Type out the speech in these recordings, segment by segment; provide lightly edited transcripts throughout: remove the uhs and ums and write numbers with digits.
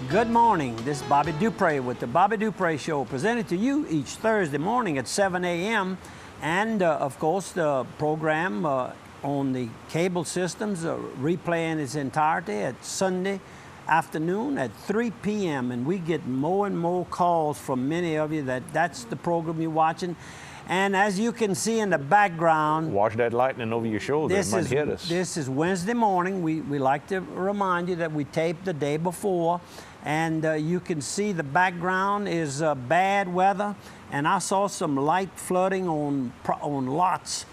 Good morning. This is Bobby Dupre with the Bobby Dupre Show, presented to you each Thursday morning at 7 a.m. And, of course, the program on the cable systems replay in its entirety at Sunday afternoon at 3 p.m. And we get more and more calls from many of you that's the program you're watching. And as you can see in the background, watch that lightning over your shoulder. It might hit us. This is Wednesday morning. We like to remind you that we taped the day before. And you can see the background is bad weather. And I saw some light flooding on lots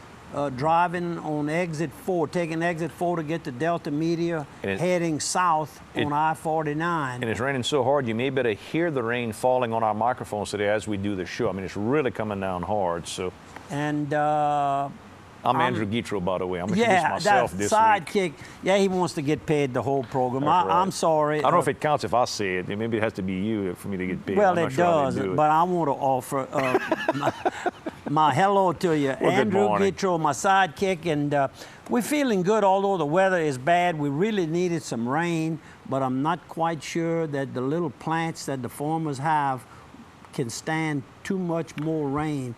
driving on exit 4, taking exit 4 to get to Delta Media, heading south on I-49. And it's raining so hard, you may better hear the rain falling on our microphones today as we do the show. I mean, it's really coming down hard. So. And I'm Andrew Guitro, by the way. I'm introducing myself this sidekick. week. Yeah, he wants to get paid the whole program. Right. I'm sorry. I don't know if it counts if I say it. Maybe it has to be you for me to get paid. Well, it does, but I want to offer my hello to you. Well, Andrew Guitro, my sidekick, and we're feeling good, although the weather is bad. We really needed some rain, but I'm not quite sure that the little plants that the farmers have can stand too much more rain.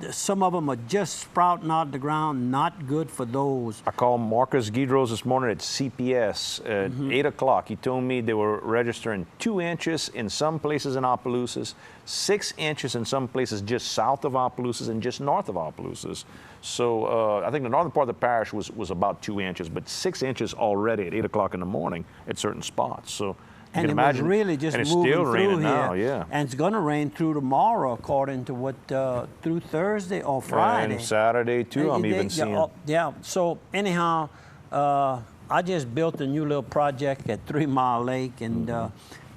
Some of them are just sprouting out the ground, not good for those. I called Marcus Guidros this morning at CPS at 8 o'clock. He told me they were registering 2 inches in some places in Opelousas, 6 inches in some places just south of Opelousas and just north of Opelousas. So I think the northern part of the parish was about 2 inches, but 6 inches already at 8 o'clock in the morning at certain spots. So. And it was really just moving through here. Now, yeah. And it's going to rain through tomorrow, according to what, through Thursday or Friday. And Saturday, too, I'm even seeing. Yeah, so anyhow, I just built a new little project at 3 Mile Lake, and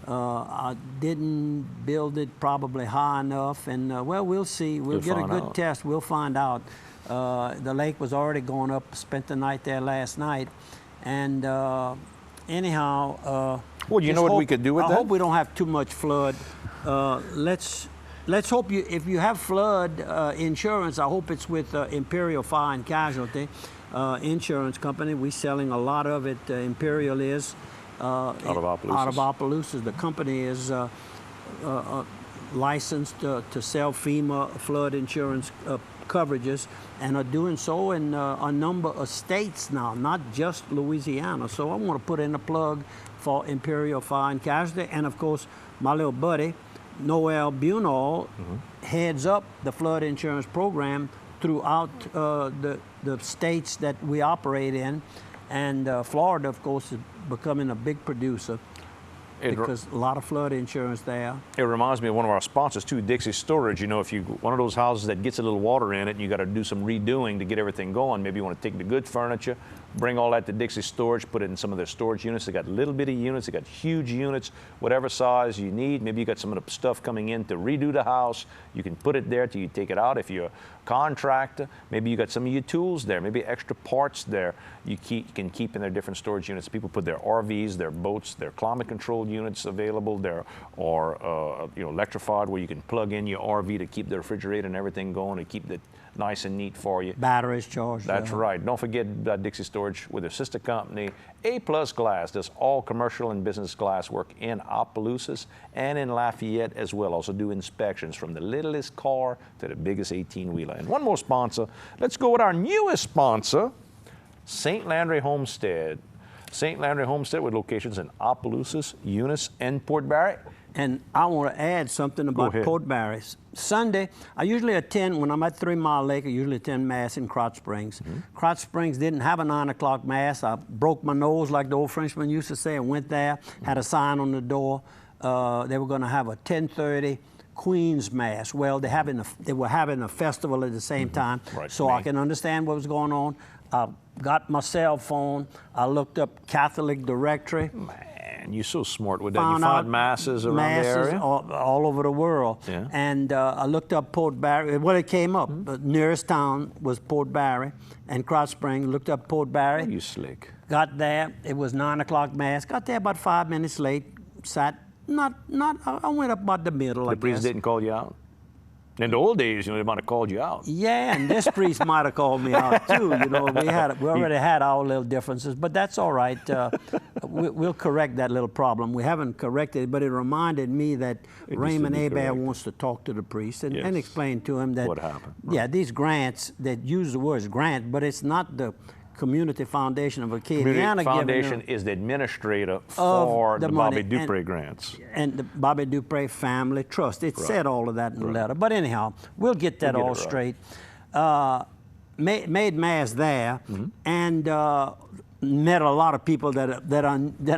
I didn't build it probably high enough. And, well, we'll see. We'll get a good test. We'll find out. The lake was already going up, spent the night there last night. And anyhow... Well, you know what we could do with that? I hope we don't have too much flood. Let's hope if you have flood insurance, I hope it's with Imperial Fire and Casualty Insurance Company. We're selling a lot of it. Imperial is out of Opelousas. Out of Opelousas. The company is licensed to sell FEMA flood insurance coverages, and are doing so in a number of states now, not just Louisiana. So I want to put in a plug for Imperial Fire and Casualty. And of course, my little buddy, Noel Bunall, heads up the flood insurance program throughout the states that we operate in. And Florida, of course, is becoming a big producer because a lot of flood insurance there. It reminds me of one of our sponsors too, Dixie Storage. You know, if you one of those houses that gets a little water in it and you got to do some redoing to get everything going, maybe you want to take the good furniture, bring all that to Dixie Storage, put it in some of their storage units. They got little bitty units, they got huge units, whatever size you need. Maybe you got some of the stuff coming in to redo the house. You can put it there till you take it out. If you're a contractor, maybe you got some of your tools there, maybe extra parts there you can keep in their different storage units. People put their RVs, their boats, their climate controlled units available there, or electrified, where you can plug in your RV to keep the refrigerator and everything going to keep it nice and neat for you. Batteries charged. That's right. Don't forget Dixie Storage with their sister company, A-Plus Glass. Does all commercial and business glass work in Opelousas and in Lafayette as well. Also do inspections from the littlest car to the biggest 18-wheeler. And one more sponsor. Let's go with our newest sponsor, St. Landry Homestead. St. Landry Homestead with locations in Opelousas, Eunice, and Port Barry. And I want to add something about Port Barry. Sunday, I usually attend, when I'm at 3 Mile Lake, I usually attend Mass in Krotz Springs. Krotz Springs didn't have a 9 o'clock Mass. I broke my nose, like the old Frenchman used to say, and went there, had a sign on the door. They were going to have a 10:30 Queen's Mass. Well, they were having a festival at the same time, so I can understand what was going on. I got my cell phone. I looked up Catholic directory. Man, you're so smart with that. You find masses around the area? All over the world. Yeah. And I looked up Port Barry. Well, it came up. The nearest town was Port Barry and Krotz Springs. Looked up Port Barry. Oh, you slick. Got there. It was 9 o'clock Mass. Got there about 5 minutes late. Sat. I went up about the middle, I guess. The priest didn't call you out? In the old days, they might have called you out. Yeah, and this priest might have called me out too. We already had our little differences, but that's all right. we'll correct that little problem. We haven't corrected it, but it reminded me that Raymond Hebert wants to talk to the priest and explain to him that what happened. Right. Yeah, these grants that use the words grant, but it's not the Community Foundation of Acadiana. Community Foundation is the administrator for the Bobby Dupre grants. And the Bobby Dupre Family Trust. It said all of that in the letter. But anyhow, we'll get that all straight. Made mass there, and met a lot of people that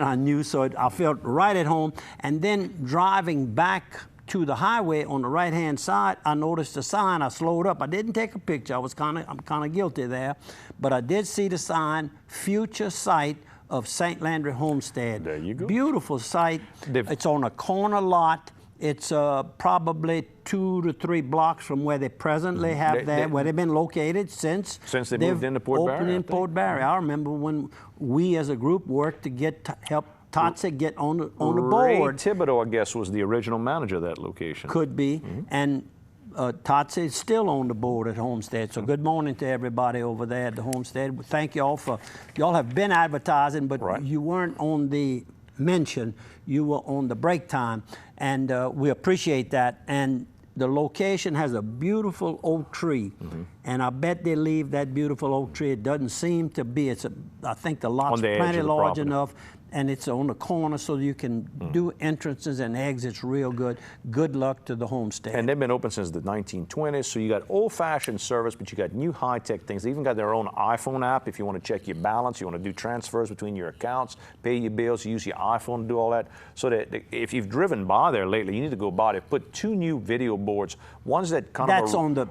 I knew, so I felt right at home. And then driving back to the highway on the right-hand side, I noticed a sign. I slowed up. I didn't take a picture. I'm kind of guilty there, but I did see the sign, future site of St. Landry Homestead. There you go. Beautiful site. It's on a corner lot. It's probably 2 to 3 blocks from where they presently have where they've been located since they moved into Port Barre. Opened in Port Barre. I remember when we as a group worked to help Totsi get on the board. Ray Thibodeau, I guess, was the original manager of that location. Could be, and Totsi is still on the board at Homestead. So good morning to everybody over there at the Homestead. Thank y'all y'all have been advertising, but you weren't on the mention. You were on the break time, and we appreciate that. And the location has a beautiful oak tree, and I bet they leave that beautiful oak tree. It doesn't seem to be. I think the lot's plenty large enough, and it's on the corner so you can do entrances and exits real good. Good luck to the Homestead. And they've been open since the 1920s, so you got old-fashioned service, but you got new high-tech things. They even got their own iPhone app if you want to check your balance, you want to do transfers between your accounts, pay your bills, use your iPhone to do all that. So that if you've driven by there lately, you need to go by. They put 2 new video boards. One's that kind of... That's on the...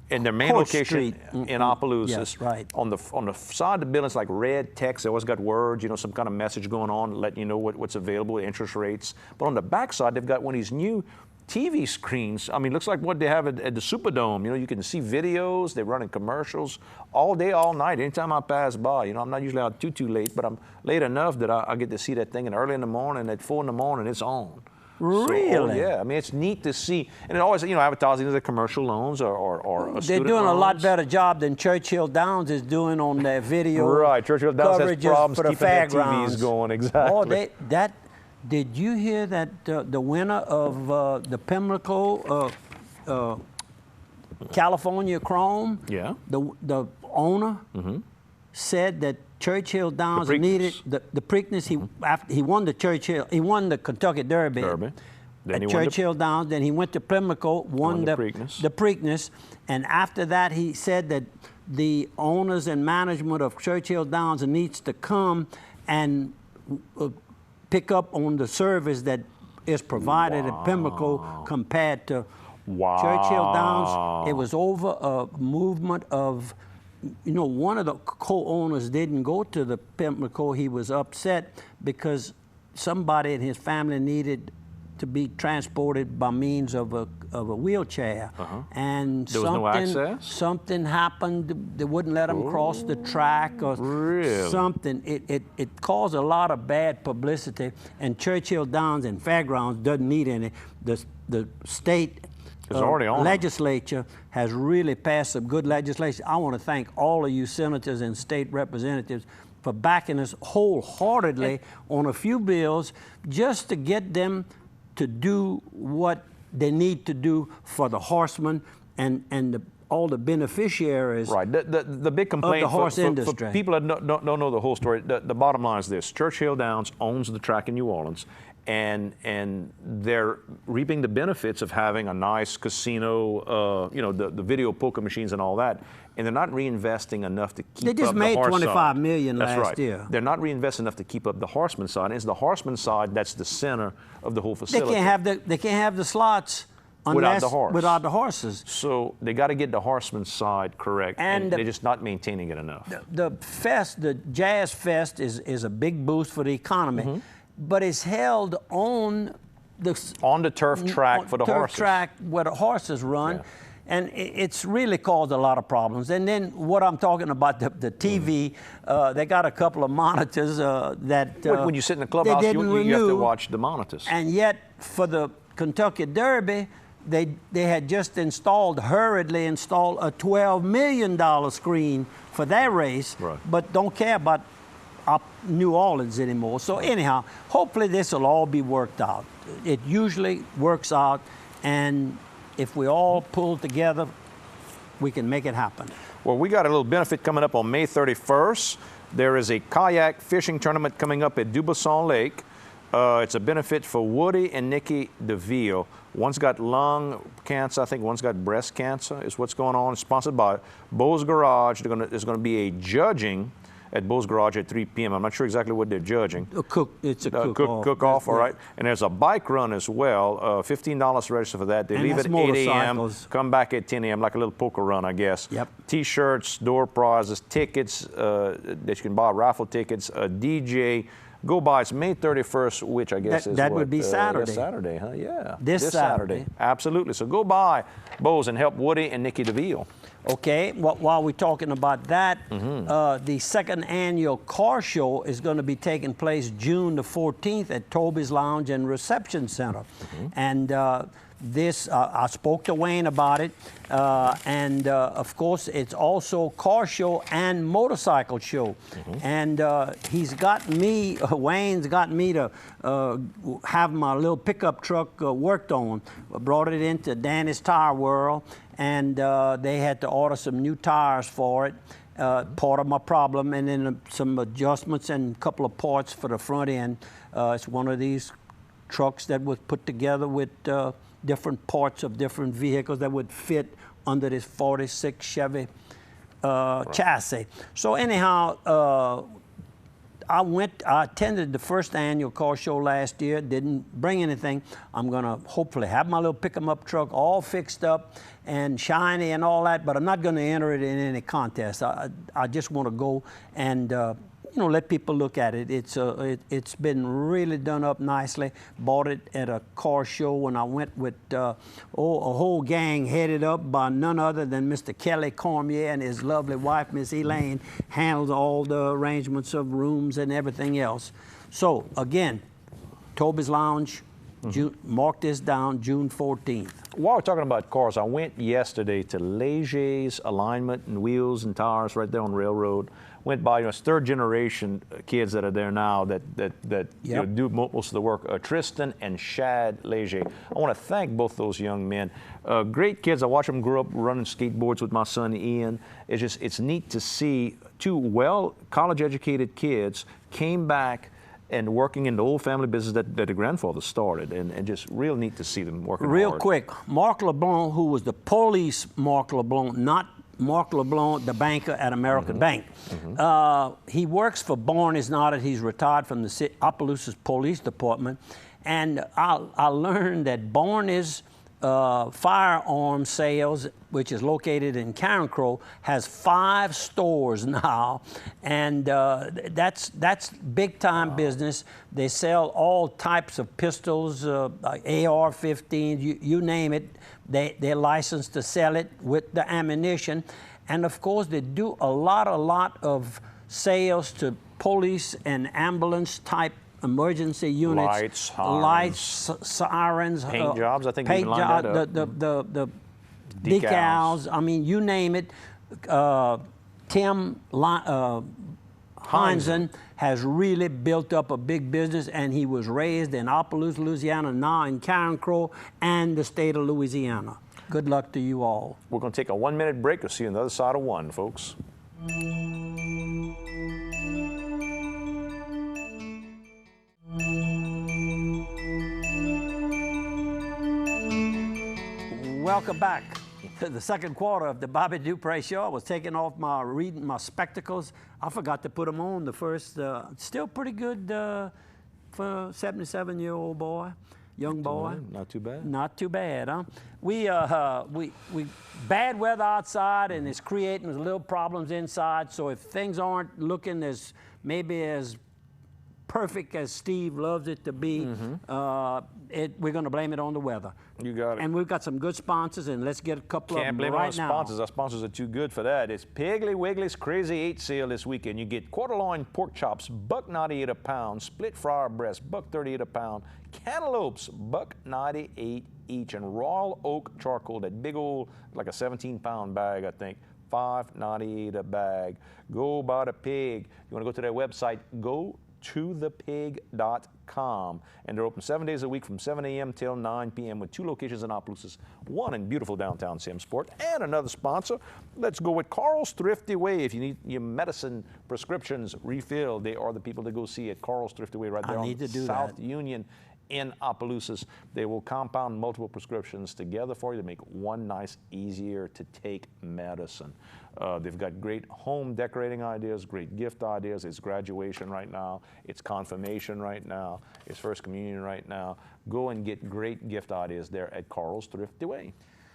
in their main location in Opelousas. Yes, right. On the side of the building, it's like red text. They always got words, you know, some kind of message going on, letting you know what's available, interest rates. But on the back side, they've got one of these new TV screens. I mean, looks like what they have at the Superdome. You know, you can see videos. They're running commercials all day, all night. Anytime I pass by, you know, I'm not usually out too late, but I'm late enough that I get to see that thing. And early in the morning, at 4 in the morning, it's on. Really? So, yeah, I mean, it's neat to see. And it always, you know, advertising the commercial loans or they're doing a lot better job than Churchill Downs is doing on their video. Right, Churchill Downs has problems for the keeping their TVs going, exactly. Oh, did you hear that the winner of the Pimlico California Chrome, the owner, said that Churchill Downs needed the Preakness. He won the Churchill. He won the Kentucky Derby. Then at Churchill Downs. Then he went to Pimlico, won the Preakness, and after that he said that the owners and management of Churchill Downs needs to come and pick up on the service that is provided at Pimlico compared to Churchill Downs. It was over a movement of. You know, one of the co-owners didn't go to the Pimlico. He was upset because somebody in his family needed to be transported by means of a wheelchair, and there was no access? Something happened. They wouldn't let him cross the track or something. It caused a lot of bad publicity. And Churchill Downs and Fairgrounds doesn't need any. The state legislature has really passed some good legislation. I want to thank all of you senators and state representatives for backing us wholeheartedly on a few bills just to get them to do what they need to do for the horsemen and all the beneficiaries. Right. The big complaint of the horse industry. For people that don't know the whole story, the bottom line is this: Churchill Downs owns the track in New Orleans. And they're reaping the benefits of having a nice casino, you know, the video poker machines and all that, and they're not reinvesting enough to keep up the horse side. They just made $25 million last year. They're not reinvesting enough to keep up the horseman side. And it's the horseman side that's the center of the whole facility. They can't have the slots without the horses. So they got to get the horseman side correct, and they're just not maintaining it enough. The Jazz Fest is a big boost for the economy. But it's held on the turf track for the horses. Track where the horses run, and it's really caused a lot of problems. And then what I'm talking about, the TV, they got a couple of monitors that when you sit in the clubhouse, you have to watch the monitors. And yet, for the Kentucky Derby, they had just hurriedly installed a $12 million screen for that race, but don't care about New Orleans anymore. So anyhow, hopefully this will all be worked out. It usually works out, and if we all pull together, we can make it happen. Well, we got a little benefit coming up on May 31st. There is a kayak fishing tournament coming up at Dubuisson Lake. It's a benefit for Woody and Nikki DeVille. One's got lung cancer, I think one's got breast cancer, is what's going on. It's sponsored by Bo's Garage. There's going to be a judging at Bo's Garage at 3 p.m. I'm not sure exactly what they're judging. It's a cook-off. Cook-off, all right. And there's a bike run as well, $15 to register for that. They leave at 8 a.m., come back at 10 a.m., like a little poker run, I guess. Yep. T-shirts, door prizes, tickets that you can buy, raffle tickets, a DJ. Go by. It's May 31st, which I guess is that what, would be Saturday. Saturday, huh? Yeah. This Saturday. Absolutely. So go by Bo's and help Woody and Nikki DeVille. Okay. While we're talking about that, the second annual car show is going to be taking place June the 14th at Toby's Lounge and Reception Center, and I spoke to Wayne about it, and of course it's also car show and motorcycle show, and he's got me, Wayne's got me to have my little pickup truck worked on. I brought it into Danny's Tire World, and they had to order some new tires for it. Part of my problem, and then some adjustments and a couple of parts for the front end. It's one of these trucks that was put together with different parts of different vehicles that would fit under this 46 Chevy chassis. So anyhow, I attended the first annual car show last year, didn't bring anything. I'm gonna hopefully have my little pick-em-up truck all fixed up and shiny and all that, but I'm not gonna enter it in any contest. I just wanna go and let people look at it. It's been really done up nicely. Bought it at a car show when I went with a whole gang headed up by none other than Mr. Kelly Cormier and his lovely wife, Miss Elaine, handles all the arrangements of rooms and everything else. So again, Toby's Lounge, mark this down, June 14th. While we're talking about cars, I went yesterday to Leger's Alignment and Wheels and Tires right there on Railroad. Went by, it's third generation kids that are there now that do most of the work. Tristan and Shad Leger. I want to thank both those young men. Great kids. I watch them grow up running skateboards with my son Ian. It's neat to see two college educated kids came back and working in the old family business that the grandfather started, and just real neat to see them working real hard. Quick, Mark LeBlanc, who was the police Mark LeBlanc, not Mark LeBlanc, the banker at American Bank. He works for Born is Not It. He's retired from the Opelousas Police Department. And I learned that Born is Firearm Sales, which is located in Carencro, has 5 stores now, and that's big time business. They sell all types of pistols, AR-15s, you name it. They're licensed to sell it with the ammunition, and of course they do a lot of sales to police and ambulance type emergency units, lights, sirens, paint jobs. I think paint jobs, the decals. I mean, you name it. Tim Heinzen has really built up a big business, and he was raised in Opelousas, Louisiana, now in Carencro and the state of Louisiana. Good luck to you all. We're going to take a 1-minute break. We'll see you on the other side of one, folks. Welcome back to the second quarter of the Bobby Dupre Show. I was taking off reading my spectacles. I forgot to put them on the first. Still pretty good for a 77-year-old boy, young boy. Not too bad. Not too bad, huh? We bad weather outside, and it's creating little problems inside. So if things aren't looking as perfect as Steve loves it to be, we're going to blame it on the weather. You got it. And we've got some good sponsors, and let's get a couple of them right now. Can't blame our sponsors. Our sponsors are too good for that. It's Piggly Wiggly's Crazy 8 sale this weekend. You get quarter loin pork chops, $1.98 a pound, split fryer breast, $1.38 a pound, cantaloupes, $1.98 each, and raw oak charcoal, that big old, like a 17-pound bag, I think, $5.98 a bag. Go by the Pig. You want to go to their website, go to thepig.com, and they're open 7 days a week from 7 a.m. till 9 p.m. with 2 locations in Opelousas, one in beautiful downtown Simsport, and another sponsor. Let's go with Carl's Thrifty Way. If you need your medicine prescriptions refilled, they are the people to go see at Carl's Thrifty Way right there on South Union in Opelousas. They will compound multiple prescriptions together for you to make one nice, easier to take medicine. They've got great home decorating ideas, great gift ideas. It's graduation right now. It's confirmation right now. It's first communion right now. Go and get great gift ideas there at Carl's Thrifty Way.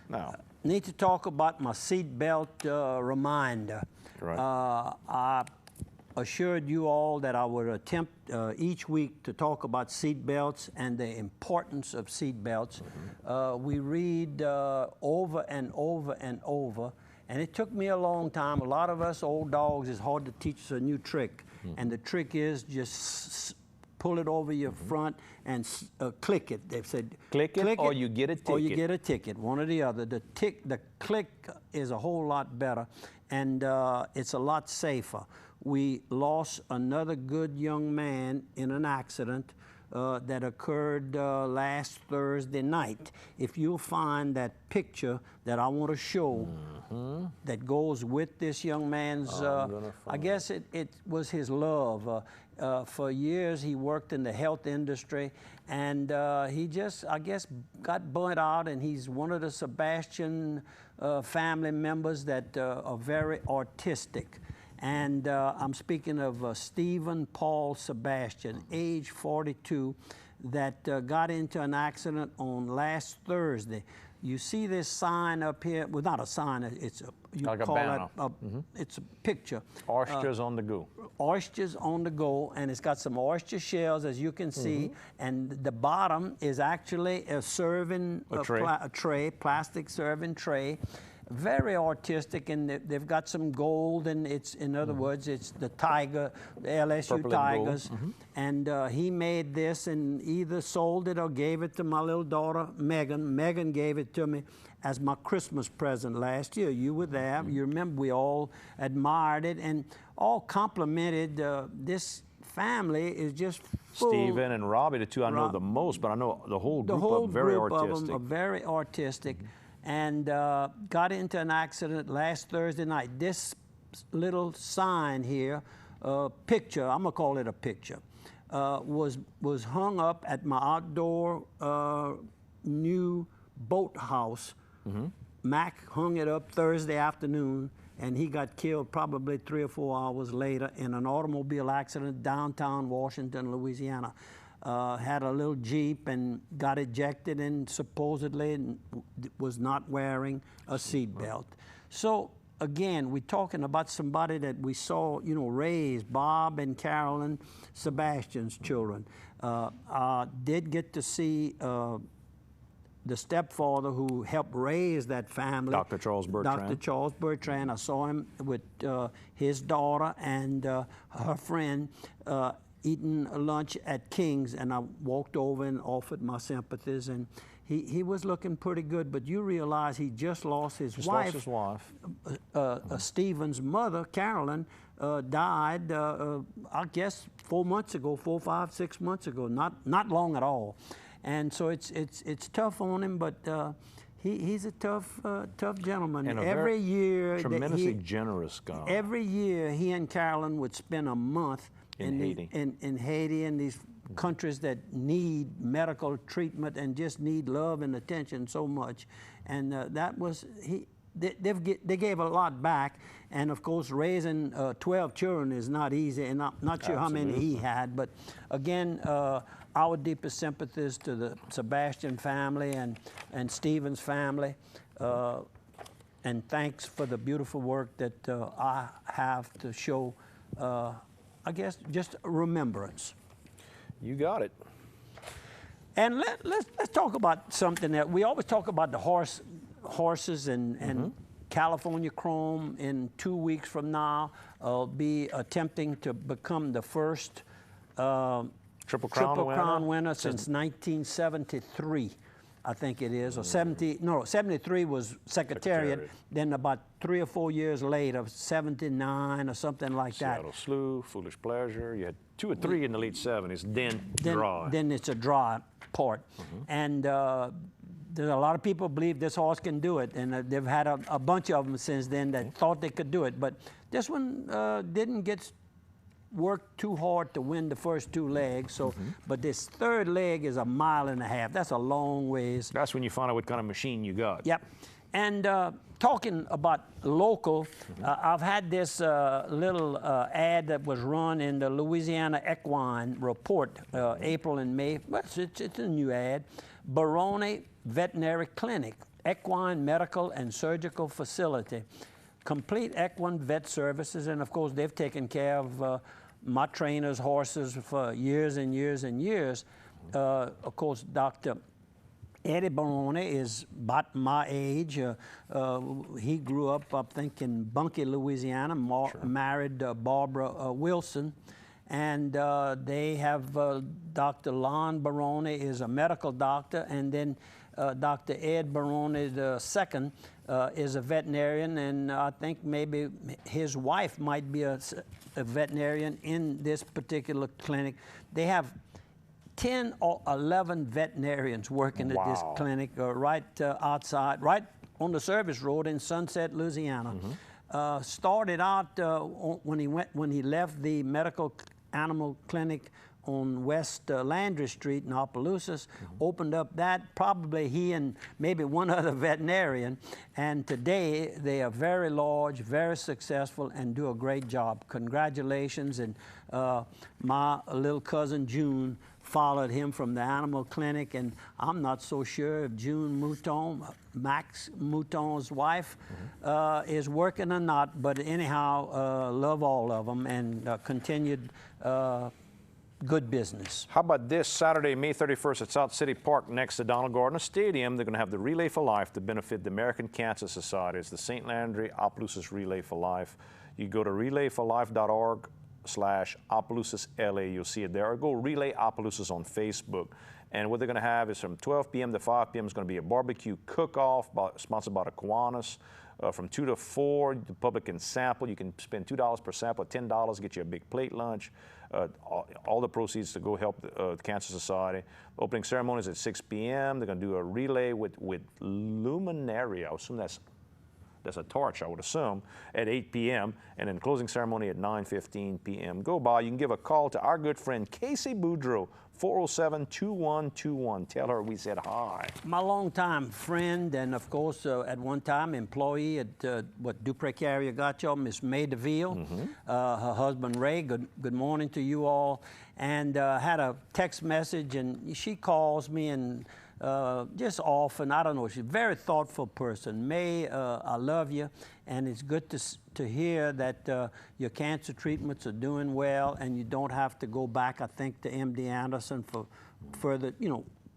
Now, need to talk about my seatbelt reminder. Right. I assured you all that I would attempt each week to talk about seat belts and the importance of seat belts. We read over and over and over, and it took me a long time. A lot of us old dogs, it's hard to teach us a new trick, and the trick is just pull it over your front and click it. They've said click it or you get a ticket. Or you get a ticket, one or the other. The click is a whole lot better, and it's a lot safer. We lost another good young man in an accident that occurred last Thursday night. If you'll find that picture that I want to show that goes with this young man's, I guess it was his love. For years he worked in the health industry, and he just, I guess, got burnt out, and he's one of the Sebastian family members that are very artistic. And I'm speaking of Stephen Paul Sebastian, age 42, that got into an accident on last Thursday. You see this sign up here? Well, not a sign. It's a, you like call a banner. It's a picture. Oysters on the go. Oysters on the go, and it's got some oyster shells, as you can see. And the bottom is actually a serving tray, plastic serving tray. Very artistic, and they've got some gold, and it's, in other words, it's the tiger, the LSU Purple Tigers. and And he made this and either sold it or gave it to my little daughter, Megan. Megan gave it to me as my Christmas present last year. You were there. You remember we all admired it and all complimented this family is just full. Stephen and Robbie, the two I know the most, but I know the whole group of very artistic. Of them are very artistic. And got into an accident last Thursday night. This little sign here, picture, I'm gonna call it a picture, was hung up at my outdoor new boathouse. Mac hung it up Thursday afternoon, and he got killed probably 3 or 4 hours later in an automobile accident downtown Washington, Louisiana. Had a little Jeep and got ejected and supposedly was not wearing a seatbelt. So again, we're talking about somebody that we saw, you know, raise Bob and Carolyn, Sebastian's children. Did get to see the stepfather who helped raise that family. Dr. Charles Bertrand. Dr. Charles Bertrand. I saw him with his daughter and her friend eating lunch at King's, and I walked over and offered my sympathies, and he was looking pretty good, but you realize he just lost his wife. Lost his wife. Stephen's mother, Carolyn, died, I guess 4 months ago, 4, 5, 6 months ago, not long at all. And so it's tough on him, but he's a tough gentleman. And every year, tremendously generous guy. Every year, he and Carolyn would spend a month in Haiti. In Haiti, in these countries that need medical treatment and just need love and attention so much. And that was, they gave a lot back. And of course, raising 12 children is not easy, and I'm not sure how many he had. But again, our deepest sympathies to the Sebastian family and Stephen's family. And thanks for the beautiful work that I have to show, I guess, just remembrance. You got it. And let's talk about something that we always talk about, the horses and California Chrome. In 2 weeks from now, I'll be attempting to become the first Triple Crown winner since 1973. I think it is, or 73 was Secretariat. Then about 3 or 4 years later, 79 or something like Seattle Slough, Foolish Pleasure. You had 2 or 3 in the late 70s, then dry. Then it's a dry part. And there's a lot of people believe this horse can do it, and they've had a bunch of them since then that thought they could do it. But this one didn't get worked too hard to win the first 2 legs. So, but this 3rd leg is 1.5 miles. That's a long ways. That's when you find out what kind of machine you got. Yep. And talking about local, I've had this little ad that was run in the Louisiana Equine Report, April and May. Well, it's a new ad. Barone Veterinary Clinic, Equine Medical and Surgical Facility. Complete equine vet services, and of course they've taken care of my trainer's horses for years and years and years. Of course, Dr. Eddie Barone is about my age. He grew up, I think, in Bunkie, Louisiana, married Barbara Wilson. And they have Dr. Lon Barone is a medical doctor, and then Dr. Ed Barone II is a veterinarian, and I think maybe his wife might be a veterinarian in this particular clinic. They have 10 or 11 veterinarians working at this clinic right outside, right on the service road in Sunset, Louisiana. Started out when he left the medical animal clinic on West Landry Street in Opelousas, opened up that, probably he and maybe one other veterinarian, and today they are very large, very successful, and do a great job. Congratulations, and my little cousin June followed him from the animal clinic, and I'm not so sure if June Mouton, Max Mouton's wife, is working or not, but anyhow, love all of them, and continued good business. How about this Saturday, May 31st at South City Park next to Donald Gardner Stadium? They're going to have the Relay for Life to benefit the American Cancer Society. It's the St. Landry Opelousas Relay for Life. You go to relayforlife.org/OpelousasLA. You'll see it there. Or go Relay Opelousas on Facebook. And what they're going to have is from 12 p.m. to 5 p.m. is going to be a barbecue cook-off sponsored by the Kiwanis. From 2 to 4, the public can sample. You can spend $2 per sample, $10, get you a big plate lunch. All the proceeds to go help the Cancer Society. Opening ceremony is at 6 p.m. They're going to do a relay with luminaria. I assume that's a torch, I would assume, at 8 p.m. And then closing ceremony at 9:15 p.m. Go by. You can give a call to our good friend Casey Boudreau, 407-2121. Tell her we said hi. My longtime friend, and of course, at one time employee at Dupre Carrier got y'all, Miss May DeVille, her husband Ray. Good morning to you all. And had a text message, and she calls me and just often, I don't know, she's a very thoughtful person. May, I love you, and it's good to hear that your cancer treatments are doing well, and you don't have to go back, I think, to MD Anderson for further,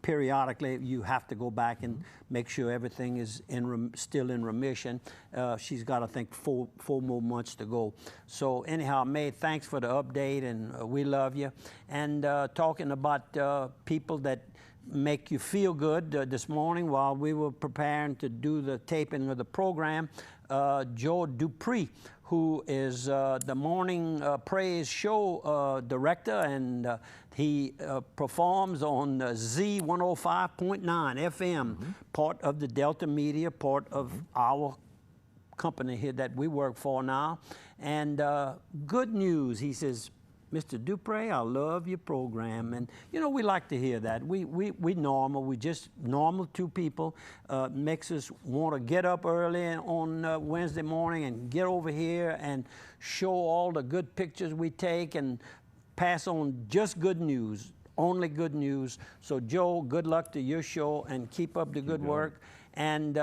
periodically you have to go back and make sure everything is still in remission. She's got, I think, four more months to go. So anyhow, May, thanks for the update, and we love you. And talking about people that make you feel good, this morning while we were preparing to do the taping of the program, Joe Dupre, who is the morning praise show director, and he performs on Z105.9 FM, part of the Delta Media, part of our company here that we work for now. And good news, he says, Mr. Dupre, I love your program. And, we like to hear that. We normal. We just normal two people. Makes us want to get up early on Wednesday morning and get over here and show all the good pictures we take and pass on just good news, only good news. So, Joe, good luck to your show and keep up the good work. And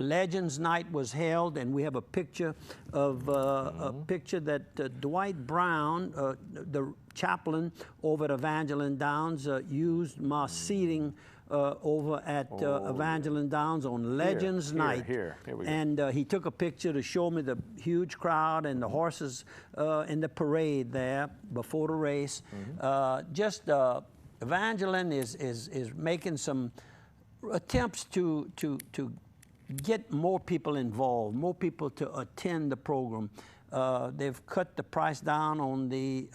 Legends Night was held, and we have a picture of picture that Dwight Brown, the chaplain over at Evangeline Downs, used my seating over at Evangeline Downs on Legends Night. Here we go. And he took a picture to show me the huge crowd and the horses in the parade there before the race. Just Evangeline is making some attempts to get more people involved, more people to attend the program. They've cut the price down on the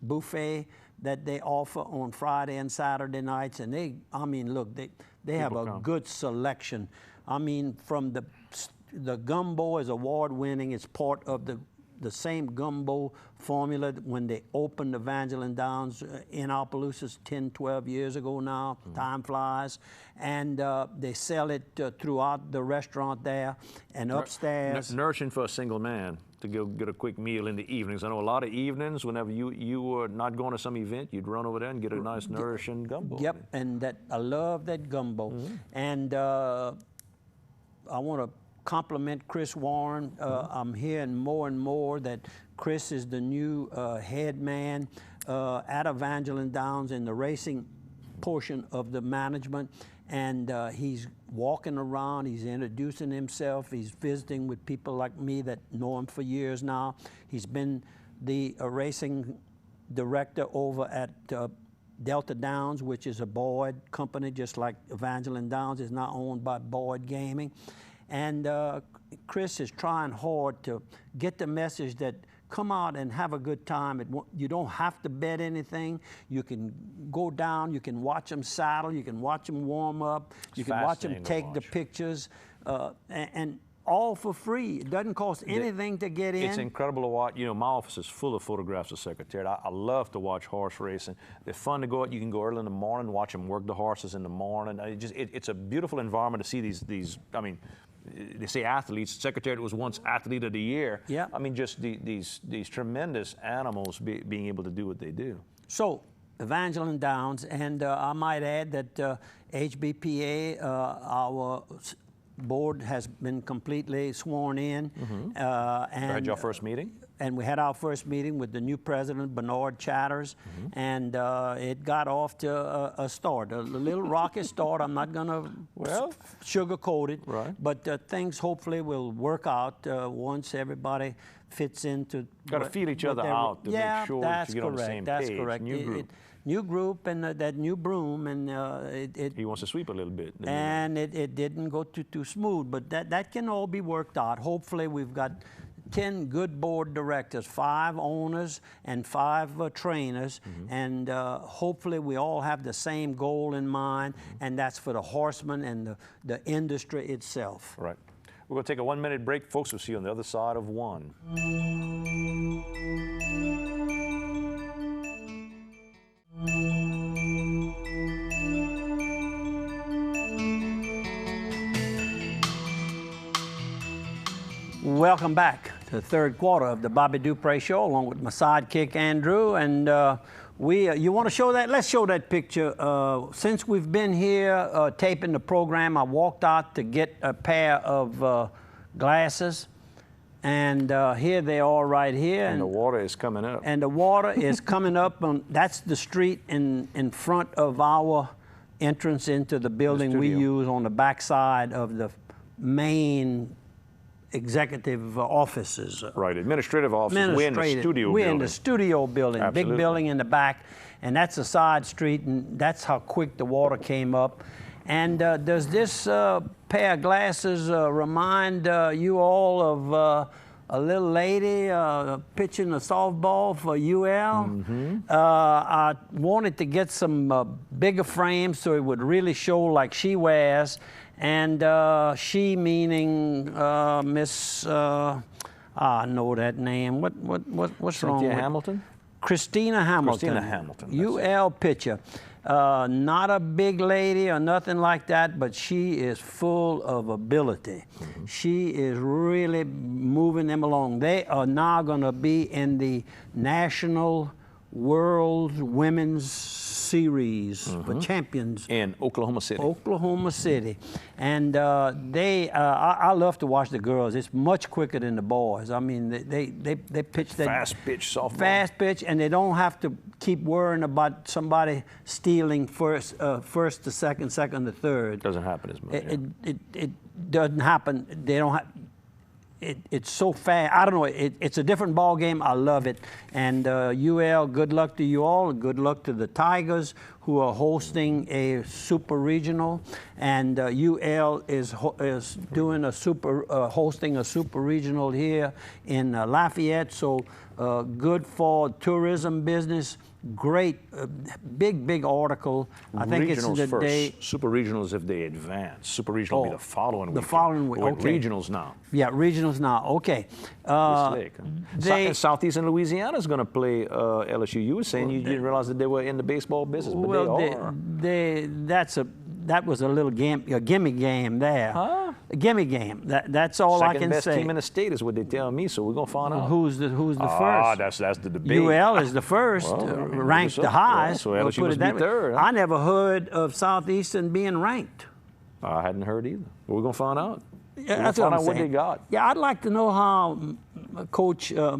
buffet that they offer on Friday and Saturday nights, and I mean, look, they have a good selection. I mean, from the gumbo is award-winning. It's part of the same gumbo formula when they opened Evangeline Downs in Opelousas 10, 12 years ago now. Time flies. And they sell it throughout the restaurant there and upstairs. Nourishing for a single man to go get a quick meal in the evenings. I know a lot of evenings, whenever you were not going to some event, you'd run over there and get a nice nourishing gumbo. Yep, and I love that gumbo. And I want to compliment Chris Warren. I'm hearing more and more that Chris is the new head man at Evangeline Downs in the racing portion of the management, and he's walking around, he's introducing himself, he's visiting with people like me that know him for years now. He's been the racing director over at Delta Downs, which is a Boyd company, just like Evangeline Downs is now owned by Boyd Gaming. And Chris is trying hard to get the message that come out and have a good time. You don't have to bet anything. You can go down, you can watch them saddle, you can watch them warm up, you can watch them take the pictures, and all for free. It doesn't cost anything to get in. It's incredible to watch. You know, my office is full of photographs of Secretariat. I love to watch horse racing. They're fun to go out. You can go early in the morning, watch them work the horses in the morning. It's a beautiful environment to see these. I mean, they say athletes. Secretariat was once Athlete of the Year. Yeah. I mean, just these tremendous animals being able to do what they do. So, Evangeline Downs, and I might add that HBPA, our board has been completely sworn in. And had your first meeting? And we had our first meeting with the new president, Bernard Chatters, and it got off to a start, a little rocky start. I'm not going to sugarcoat it, but things hopefully will work out once everybody fits into. Got to feel each other out to make sure that you get on the same page. That's correct. New group and that new broom, and he wants to sweep a little bit. And it didn't go too smooth, but that can all be worked out. Hopefully we've got 10 good board directors, 5 owners and 5 trainers, and hopefully we all have the same goal in mind, and that's for the horsemen and the industry itself. Right. We're going to take a 1-minute break. Folks, we'll see you on the other side of one. Welcome back to the third quarter of the Bobby Dupre Show, along with my sidekick Andrew. And you want to show that? Let's show that picture. Since we've been here taping the program, I walked out to get a pair of glasses, and here they are right here. And the water is coming up. And the water is coming up. That's the street in front of our entrance into the building we use on the backside of the main executive offices. Right, administrative offices. We're in the studio building. We're in the studio building, big building in the back, and that's a side street, and that's how quick the water came up. And does this pair of glasses remind you all of a little lady pitching a softball for UL? I wanted to get some bigger frames so it would really show like she wears. And she meaning Miss, I know that name. What's wrong with Hamilton? Christina Hamilton. Christina Hamilton. UL pitcher. Not a big lady or nothing like that, but she is full of ability. She is really moving them along. They are now going to be in the National World Women's Series for champions in Oklahoma City. Oklahoma City, and I love to watch the girls. It's much quicker than the boys. I mean, they pitch that fast pitch softball. Fast pitch, and they don't have to keep worrying about somebody stealing first to second, second to third. Doesn't happen as much. It doesn't happen. They don't have. it's so fast. I don't know. It's a different ball game. I love it. And UL, good luck to you all. Good luck to the Tigers, who are hosting a super regional, and UL is doing a hosting a super regional here in Lafayette. So good for tourism business. Great, big article. I think it's the first. day. Super regionals if they advance. Super regional will be the following week. The following week. Okay. Regionals now. Yeah, regionals now. Okay. Southeastern Louisiana is going to play LSU. You were saying you didn't realize that they were in the baseball business, but they are. That was a little gimme game there. Huh? A gimme game. That's all I can say. Second best team in the state is what they tell me. So we're gonna find out. Who's the first? That's the debate. UL is the first, ranked the highest. So LSU must be third. Huh? I never heard of Southeastern being ranked. I hadn't heard either. But we're gonna find out. Yeah, that's what I'm saying. What they got. Yeah, I'd like to know how Coach. How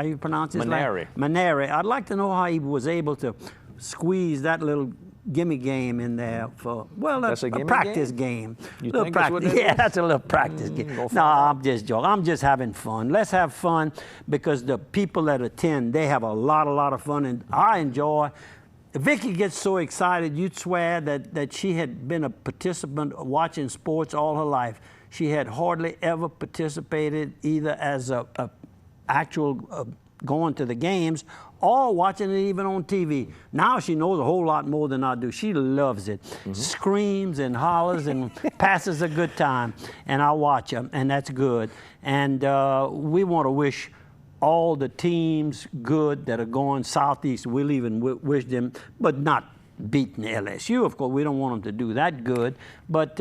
you pronounce his name? Maneri. I'd like to know how he was able to squeeze that little gimme game in there for, well, a practice game. You think that's what that is? That's a little practice game. No, I'm just joking. I'm just having fun. Let's have fun, because the people that attend, they have a lot of fun, and I enjoy. Vicky gets so excited, you'd swear that she had been a participant watching sports all her life. She had hardly ever participated either as a actual going to the games or watching it even on TV. Now she knows a whole lot more than I do. She loves it. Screams and hollers and passes a good time. And I watch them, and that's good. And we want to wish all the teams good that are going Southeast. We'll even wish them, but not beating LSU. Of course, we don't want them to do that good. But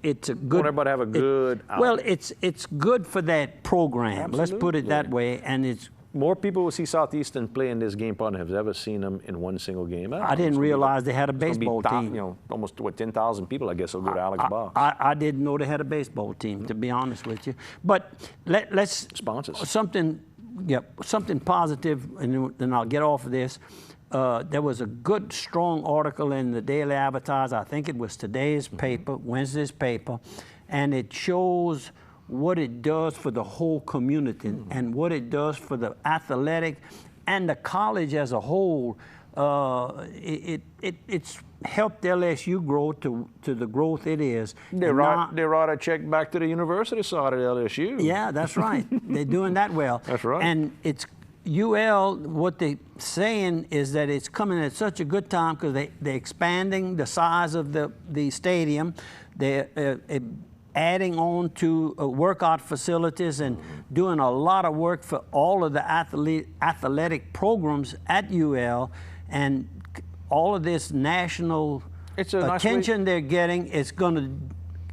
it's a good. Want everybody to have a good outing. Well, it's good for that program. Absolutely. Let's put it that way. And it's. More people will see Southeastern play in this game than have ever seen them in one single game. I didn't realize they had a baseball team. You know, almost 10,000 people, I guess, will go to Alex Box. I didn't know they had a baseball team, to be honest with you. But let's sponsors something positive, and then I'll get off of this. There was a good, strong article in the Daily Advertiser. I think it was today's paper, Wednesday's paper, and it shows what it does for the whole community and what it does for the athletic and the college as a whole. It's helped LSU grow to the growth it is. They write a check back to the university side of LSU. Yeah, that's right. They're doing that well. That's right. And it's UL, what they're saying is that it's coming at such a good time because they're expanding the size of the stadium. They're adding on to workout facilities and doing a lot of work for all of the athletic programs at UL, and all of this national attention they're getting is going to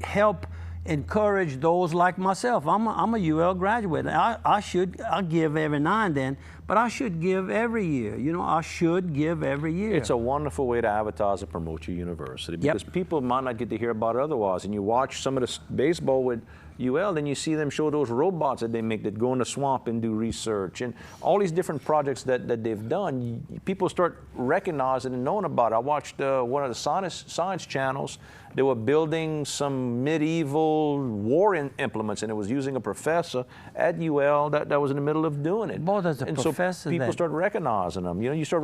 help encourage those like myself. I'm a UL graduate. I'll give every now and then, but I should give every year. You know, I should give every year. It's a wonderful way to advertise and promote your university, because people might not get to hear about it otherwise. And you watch some of the baseball with UL, then you see them show those robots that they make that go in the swamp and do research, and all these different projects that they've done. People start recognizing and knowing about it. I watched one of the science channels. They were building some medieval war implements, and it was using a professor at UL that was in the middle of doing it. Boy, there's a professor. So people start recognizing them. You know, you say,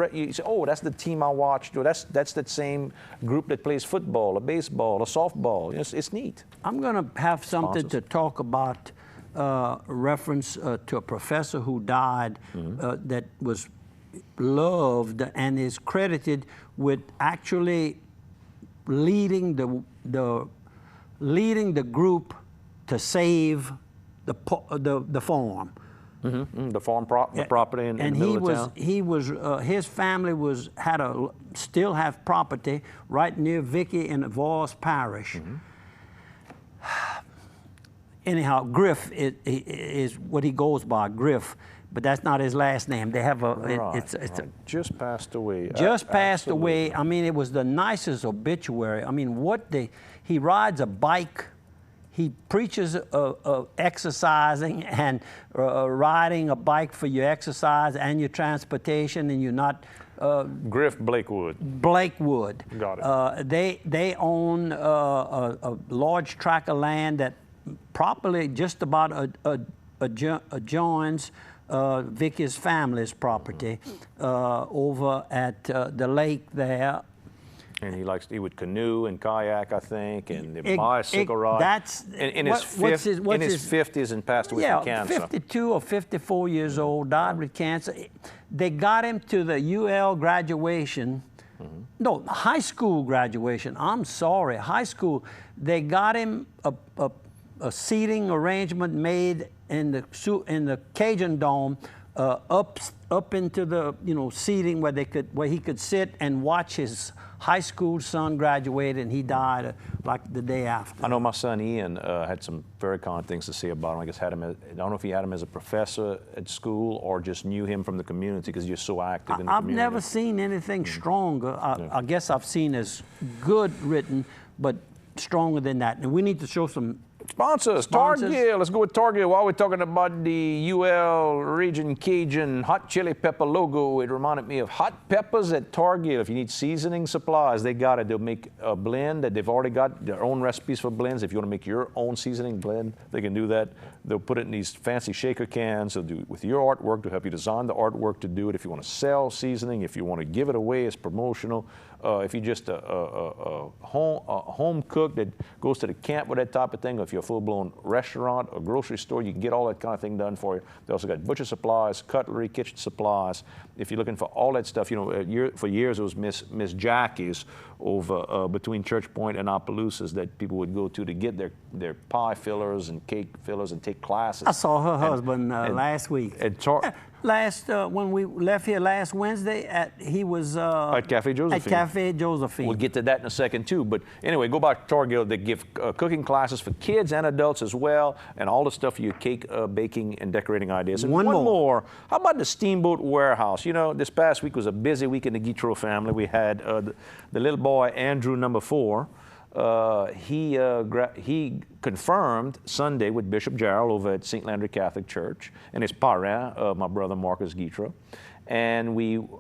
oh, that's the team I watched, or that's that same group that plays football, or baseball, or softball. You know, it's neat. I'm going to have something to talk about, reference to a professor who died that was loved and is credited with actually leading the group to save the farm. The farm property in the middle of town. His family still have property right near Vicky in Voss Parish. Anyhow, Griff is what he goes by, Griff, but that's not his last name. They have just passed away. Just passed away. I mean, it was the nicest obituary. I mean, he rides a bike. He preaches exercising and riding a bike for your exercise and your transportation, and you're not. Griff Blakewood. Blakewood. Got it. They own a large tract of land that properly just about adjoins Vicky's family's property over at the lake there. And he would canoe and kayak, I think, and bicycle ride. That's in his 50s and passed away from cancer. 52 or 54 years old, died with cancer. They got him to the UL graduation. No, high school graduation. I'm sorry, high school. They got him a seating arrangement made in the Cajun Dome, up into the seating where he could sit and watch his high school son graduate, and he died like the day after. I know my son Ian had some very kind things to say about him. I guess I don't know if he had him as a professor at school or just knew him from the community because you're so active in the community. I've never seen anything stronger. I guess I've seen as good written, but stronger than that. And we need to show some sponsors. Target. Let's go with Target. While we're talking about the UL Region Cajun hot chili pepper logo, it reminded me of hot peppers at Target. If you need seasoning supplies, they got it. They'll make a blend that they've already got their own recipes for blends. If you want to make your own seasoning blend, they can do that. They'll put it in these fancy shaker cans. They'll do it with your artwork to help you design the artwork to do it. If you want to sell seasoning, if you want to give it away as promotional, if you're just a home cook that goes to the camp with that type of thing, or if you're a full-blown restaurant or grocery store, you can get all that kind of thing done for you. They also got butcher supplies, cutlery, kitchen supplies. If you're looking for all that stuff, for years it was Miss Jackie's over between Church Point and Opelousas that people would go to get their pie fillers and cake fillers and take classes. I saw her husband last week. When we left here last Wednesday, he was at Cafe Josephine. At Cafe Josephine. We'll get to that in a second too. But anyway, go by Target. They give cooking classes for kids and adults as well, and all the stuff for your cake baking and decorating ideas. And one more. How about the Steamboat Warehouse? This past week was a busy week in the Guitro family. We had the little boy Andrew, number 4. He confirmed Sunday with Bishop Gerald over at St. Landry Catholic Church and his parent, my brother Marcus Guitro. And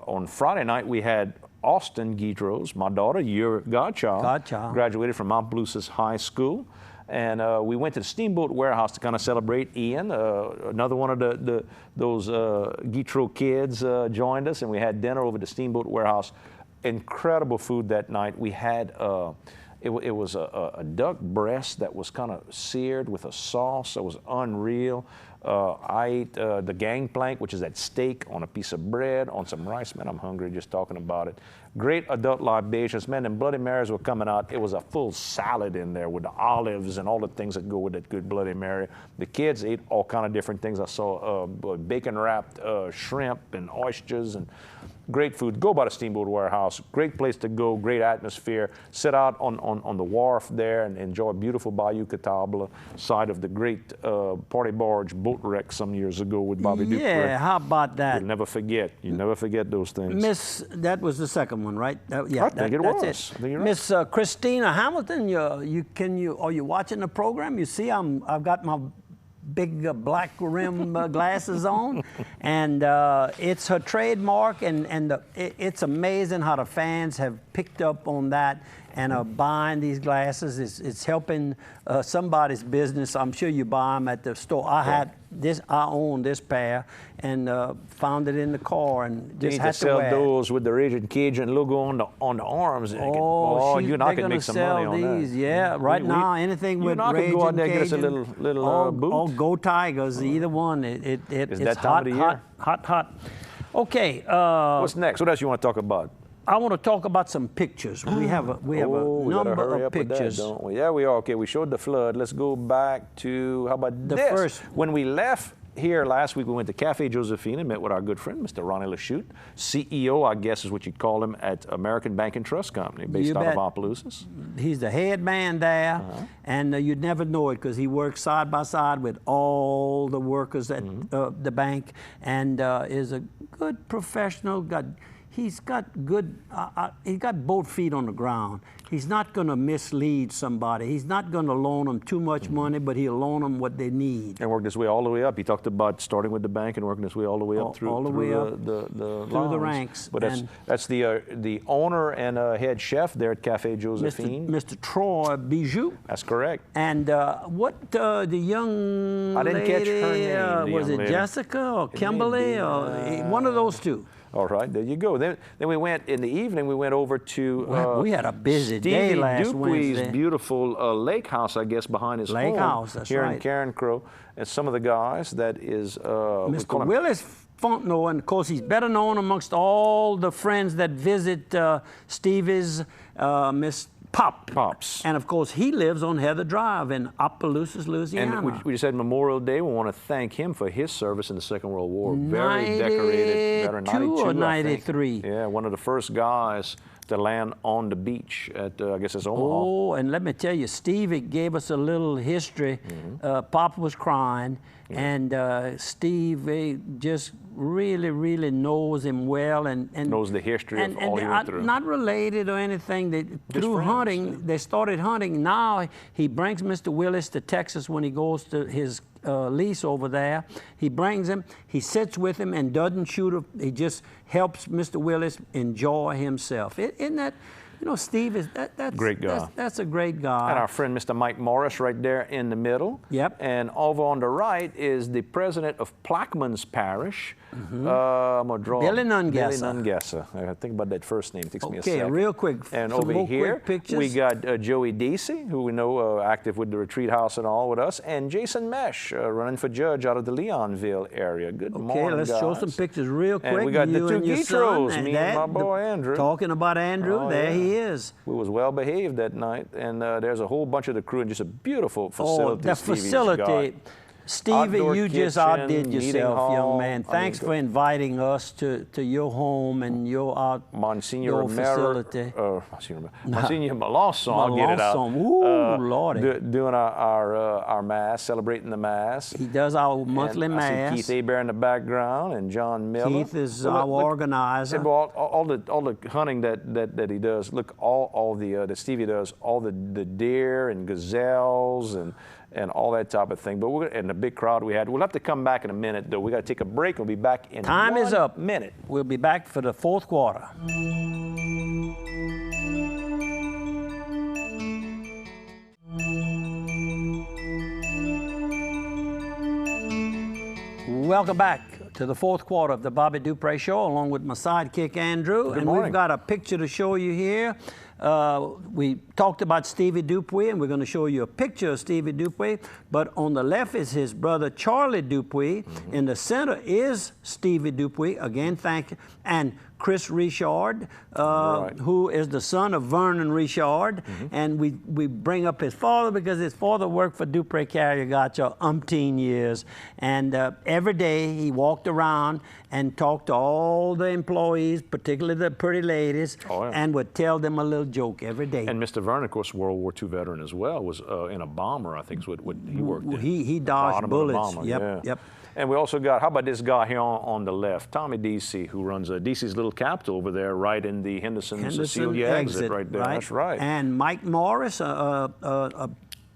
on Friday night, we had Austin Guitros, my daughter, your godchild, graduated from Mount Bluesis High School. And we went to the Steamboat Warehouse to kind of celebrate Ian. Another one of those Guitro kids joined us, and we had dinner over at the Steamboat Warehouse. Incredible food that night. We had it was a duck breast that was kind of seared with a sauce that was unreal. I ate the gangplank, which is that steak on a piece of bread, on some rice. Man, I'm hungry just talking about it. Great adult libations. Man, and Bloody Marys were coming out. It was a full salad in there with the olives and all the things that go with that good Bloody Mary. The kids ate all kind of different things. I saw bacon-wrapped shrimp and oysters and great food. Go by the Steamboat Warehouse. Great place to go, great atmosphere. Sit out on the wharf there and enjoy beautiful Bayou Catawba, side of the great party barge boat wreck some years ago with Bobby Dupre. Yeah, how about that? You'll never forget. You never forget those things. That was the second one, right? I think it was. I think you're right. Miss Christina Hamilton, are you watching the program? You see, I've got my big black rim glasses on, and it's her trademark, and it's amazing how the fans have picked up on that and are buying these glasses. It's helping somebody's business. I'm sure you buy them at the store. I own this pair and found it in the car and just had to sell wear those with the Region Cajun logo on the arms. You and I can make some money on that. Yeah, right now anything with Region Cajun. Go out there and get us a little boot. Oh, go Tigers! Either one. It's that time of the year? Hot. Okay. What's next? What else you want to talk about? I want to talk about some pictures. We have a number of pictures. Don't we? Yeah, we are. Okay, we showed the flood. Let's go back to, how about this? First. When we left here last week, we went to Cafe Josephine and met with our good friend, Mr. Ronnie Lachute, CEO, I guess is what you'd call him, at American Bank and Trust Company, based out of Opelousas. He's the head man there, and you'd never know it because he works side by side with all the workers at the bank, and is a good professional. he's got good, he's got both feet on the ground. He's not going to mislead somebody. He's not going to loan them too much money, but he'll loan them what they need. And worked his way all the way up. He talked about starting with the bank and working his way all the way up through the ranks. But that's the owner and head chef there at Cafe Josephine. Mr. Troy Bijou. That's correct. And what the young I didn't catch her name. Was it Jessica or Kimberly or one of those two? All right, there you go. Then we went in the evening. We went over to we had a busy day last Wednesday. Dupre's beautiful lake house, I guess, behind his lake home house. That's here right. in Karen Crow. And some of the guys that is Mr. Willis Fontenot, and of course he's better known amongst all the friends that visit Stevie's Miss Pops. And of course, he lives on Heather Drive in Opelousas, Louisiana. And we just had Memorial Day. We want to thank him for his service in the Second World War. Very decorated veteran. 92 or 93. Yeah, one of the first guys to land on the beach at, I guess it's Omaha. Oh, and let me tell you, Stevie gave us a little history. Pop was crying, and Steve just really knows him well and knows the history of all he went through. Not related or anything. Through hunting, they started hunting. Now he brings Mr. Willis to Texas when he goes to his lease over there. He brings him, he sits with him and doesn't shoot him. He just helps Mr. Willis enjoy himself. Isn't that, you know, Steve is that's great guy. That's a great guy. And our friend Mr. Mike Morris right there in the middle. Yep. And over on the right is the president of Plaquemines Parish. I'm gonna draw Billy Nungesser. Billy Nungesser. I gotta think about that first name. It takes me a second. Okay, real quick. And some over more here quick pictures. we got Joey Deasy, who we know active with the Retreat House and all with us, and Jason Mesh running for judge out of the Leonville area. Good morning, Okay, let's guys. show some pictures real quick. And we got the two Guitros, me and my Dad, boy Andrew. Talking about Andrew, Oh, there yeah. he is. We was well behaved that night, and there's a whole bunch of the crew and just a beautiful facility. Oh, the Stevie's facility. got. Stevie, Outdoor you just kitchen, outdid meeting yourself, hall. young man. Thanks for inviting us to your home and your Monsignor facility. Monsignor Melanson, I'll get it out. Ooh, Lordy. Doing our mass, celebrating the mass. He does our monthly and mass. I see Keith Aber in the background and John Miller. Keith is our organizer. All the hunting that he does. Look, all the that Stevie does, all the deer and gazelles and all that type of thing. But and the big crowd we had. We'll have to come back in a minute, though. We got to take a break. We'll be back in Time is up. minute. We'll be back for the fourth quarter. Welcome back to the fourth quarter of the Bobby Dupre Show, along with my sidekick, Andrew. Good and morning. We've got a picture to show you here. We talked about Stevie Dupre, and we're going to show you a picture of Stevie Dupre. But on the left is his brother, Charlie Dupre. In the center is Stevie Dupre. Again, thank you. And Chris Richard, who is the son of Vernon Richard. And we bring up his father because his father worked for Dupre Carrier Gotcha umpteen years. And every day he walked around and talked to all the employees, particularly the pretty ladies, and would tell them a little joke every day. And Mr. Vernon, of course, World War II veteran as well, was in a bomber, I think is what he worked in. He dodged bullets. Yep. And we also got, how about this guy here on the left, Tommy Deasy, who runs Deasy's Little Capital over there, right in the Henderson Cecilia exit right there. That's right. And Mike Morris,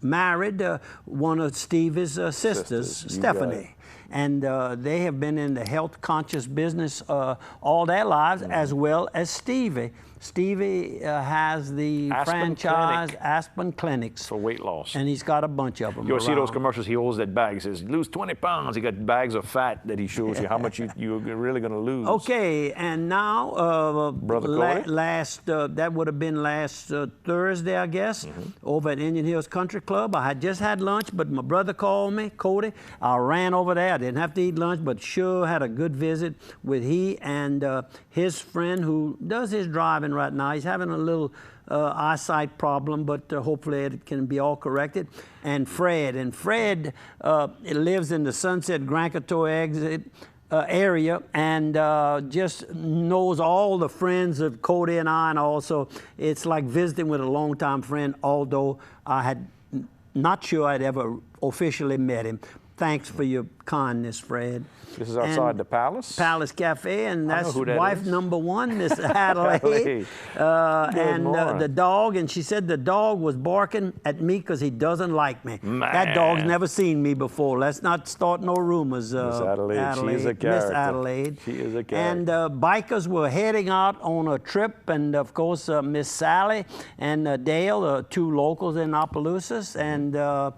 married one of Stevie's sisters, Stephanie. And they have been in the health conscious business all their lives, as well as Stevie. Stevie has the franchise Aspen Clinics for weight loss, and he's got a bunch of them. You'll see those commercials. He holds that bag. He says, "Lose 20 pounds." He got bags of fat that he shows you how much you're really going to lose. Okay, and now Brother Cody? That would have been last Thursday, I guess, over at Indian Hills Country Club. I had just had lunch, but my brother called me, Cody. I ran over there. I didn't have to eat lunch, but sure had a good visit with he and his friend who does his driving right now. He's having a little eyesight problem, but hopefully it can be all corrected. And Fred lives in the Sunset Grancato exit area and just knows all the friends of Cody and I, and also it's like visiting with a longtime friend, although I had not sure I'd ever officially met him. Thanks for your kindness, Fred. This is outside the Palace? Palace Cafe, and that's wife is. number one, Miss Adelaide. The dog, and she said the dog was barking at me because he doesn't like me. Man. That dog's never seen me before. Let's not start no rumors. Miss Adelaide, she is a character. Miss Adelaide. She is a character. And bikers were heading out on a trip, and of course, Miss Sally and Dale, two locals in Opelousas, and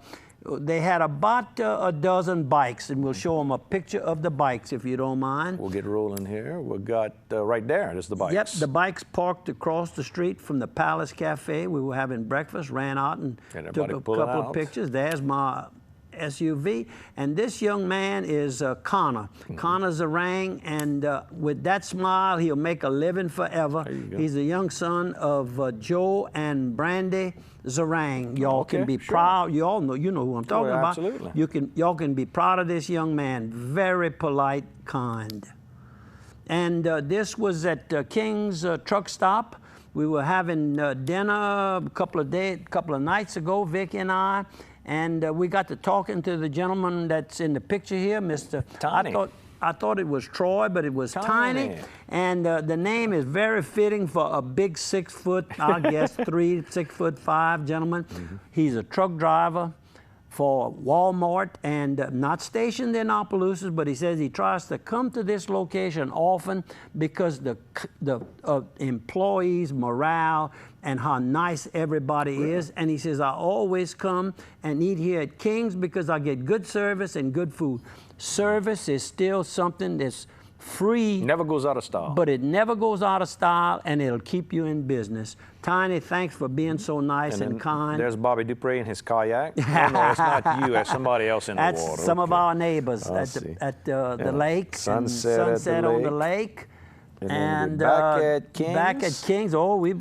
they had about a dozen bikes, and we'll show them a picture of the bikes if you don't mind. We'll get rolling here. We got right there, there's the bikes. Yep, the bikes parked across the street from the Palace Cafe. We were having breakfast, ran out and took a couple of pictures. There's my SUV, and this young man is Connor. Connor Zarang, and with that smile, he'll make a living forever. He's a young son of Joe and Brandy Zarang. Y'all can be proud. You all know, you know who I'm talking about. Absolutely. Y'all can be proud of this young man. Very polite, kind. And this was at King's Truck Stop. We were having dinner a couple of nights ago, Vicky and I. And we got to talking to the gentleman that's in the picture here, Mr. Tiny. I thought it was Troy, but it was Tiny. And the name is very fitting for a big 6 foot, I guess 6'5" gentleman. He's a truck driver for Walmart and not stationed in Opelousas, but he says he tries to come to this location often because the employees' morale and how nice everybody is. And he says, I always come and eat here at King's because I get good service and good food. Service is still something that's free. Never goes out of style. But it never goes out of style, and it'll keep you in business. Tiny, thanks for being so nice and kind. There's Bobby Dupre in his kayak. No, it's not you. That's somebody else in the water. That's some of our neighbors at the lake. Sunset on the lake. And back at King's. Back at King's. Oh, we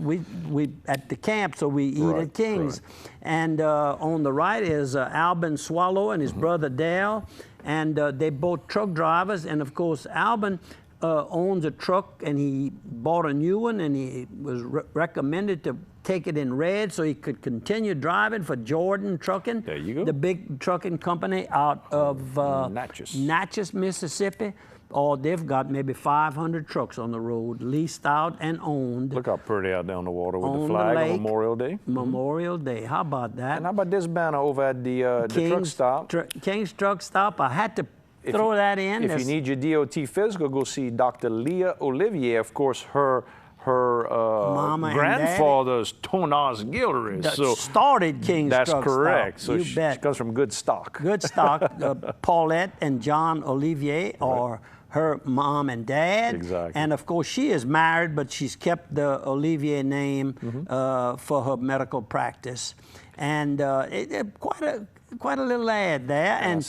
at the camp, so we eat at King's. And on the right is Albin Swallow and his brother Dale. And they both truck drivers. And of course, Albin owns a truck, and he bought a new one, and he was recommended to take it in red so he could continue driving for Jordan Trucking. There you go. The big trucking company out of Natchez, Mississippi. Oh, they've got maybe 500 trucks on the road, leased out and owned. Look how pretty out there on the water with the flag on Memorial Day. Memorial Day. How about that? And how about this banner over at the truck stop? King's Truck Stop. I had to throw that in. If you need your DOT physical, go see Dr. Leah Olivier. Of course, her grandfather's Tonas Gildery. So started King's Truck Stop. That's correct. So she comes from good stock. Good stock. Paulette and John Olivier are her mom and dad. Exactly. And of course, she is married, but she's kept the Olivier name for her medical practice. And quite a little ad there. And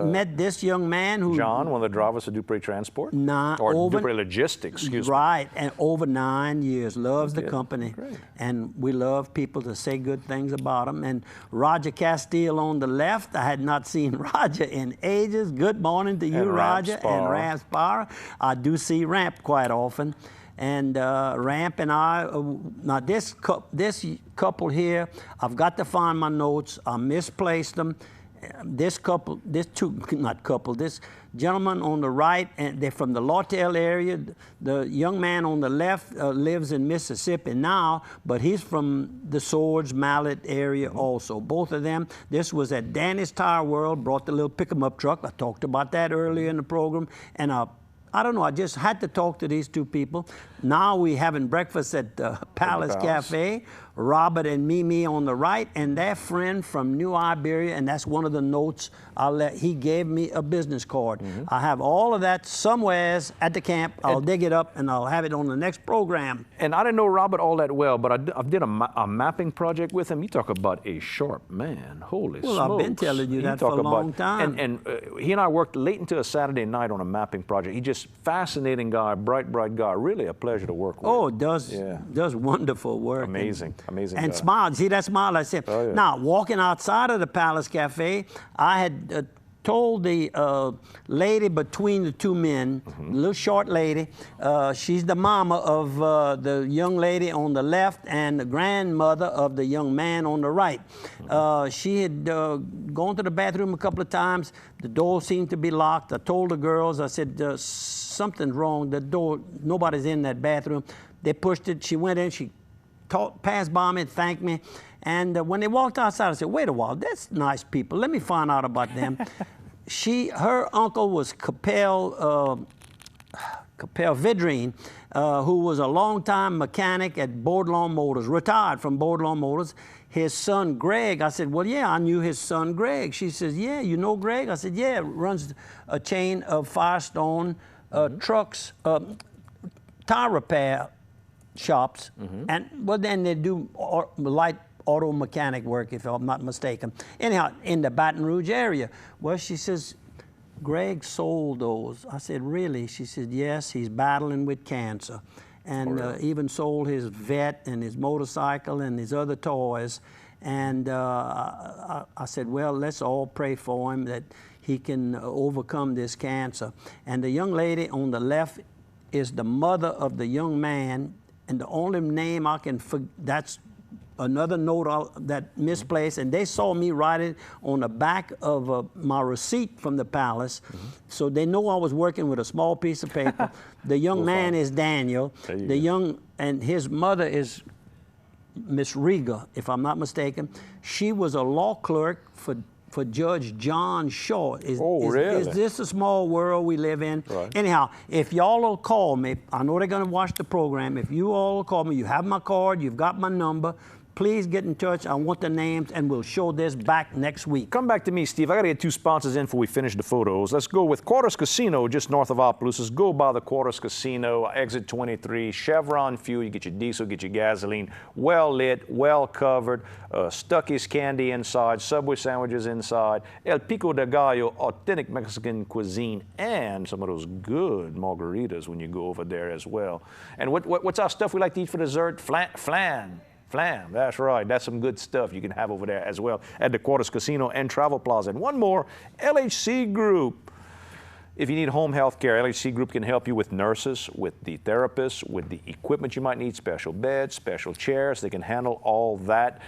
met this young man who... John, one of the drivers of Dupre Transport? Dupre Logistics, excuse me. Right, and over 9 years, loves the company. Great. And we love people to say good things about him. And Roger Castile on the left. I had not seen Roger in ages. Good morning to you, Roger. And Ramp Spara. I do see Ramp quite often. And Ramp and I, now this couple here, I've got to find my notes. I misplaced them. This gentleman on the right, and they're from the Lawtell area. The young man on the left lives in Mississippi now, but he's from the Swords, Mallet area also. Both of them. This was at Danny's Tire World, brought the little pick-em-up truck. I talked about that earlier in the program. And I don't know, I just had to talk to these two people. Now we having breakfast at Palace Cafe. Robert and Mimi on the right, and their friend from New Iberia, and that's one of the notes he gave me a business card. I have all of that somewheres at the camp. I'll dig it up, and I'll have it on the next program. And I didn't know Robert all that well, but I did a mapping project with him. You talk about a sharp man. Holy smokes. Well, I've been telling you that for a long time. And he and I worked late into a Saturday night on a mapping project. He's just fascinating guy, bright guy. Really a pleasure to work with. Oh, does wonderful work. Amazing. And smiled. See that smile I said. Now, walking outside of the Palace Cafe, I had told the lady between the two men, little short lady, she's the mama of the young lady on the left and the grandmother of the young man on the right. She had gone to the bathroom a couple of times. The door seemed to be locked. I told the girls, I said, something's wrong. The door, nobody's in that bathroom. They pushed it. She went in. She passed by me, thanked me. And when they walked outside, I said, wait a while, that's nice people. Let me find out about them. Her uncle was Capel Vidrine, who was a longtime mechanic at Bordelon Motors, retired from Bordelon Motors. His son, Greg, I said, well, yeah, I knew his son, Greg. She says, yeah, you know Greg? I said, yeah, runs a chain of Firestone trucks, tire repair shops, and well, then they do light auto mechanic work, if I'm not mistaken. Anyhow, in the Baton Rouge area. Well, she says, Greg sold those. I said, really? She said, yes, he's battling with cancer. And even sold his vet and his motorcycle and his other toys. And I said, well, let's all pray for him that he can overcome this cancer. And the young lady on the left is the mother of the young man. And the only name I can forget, that's another note that misplaced, and they saw me write it on the back of my receipt from the palace, so they know I was working with a small piece of paper. The young man is Daniel. And his mother is Miss Riga, if I'm not mistaken. She was a law clerk for Judge John Shaw. Really? Is this a small world we live in? Right. Anyhow, if y'all will call me, I know they're going to watch the program. If you all will call me, you have my card, you've got my number. Please get in touch. I want the names, and we'll show this back next week. Come back to me, Steve. I got to get two sponsors in before we finish the photos. Let's go with Quarters Casino, just north of Opelousas. Go by the Quarters Casino, exit 23, Chevron fuel. You get your diesel, get your gasoline. Well lit, well covered. Stuckey's candy inside, Subway sandwiches inside, El Pico de Gallo, authentic Mexican cuisine, and some of those good margaritas when you go over there as well. And what's our stuff we like to eat for dessert? Flan, that's right. That's some good stuff you can have over there as well at the Quarters Casino and Travel Plaza. And one more, LHC Group. If you need home health care, LHC Group can help you with nurses, with the therapists, with the equipment you might need, special beds, special chairs. They can handle all that.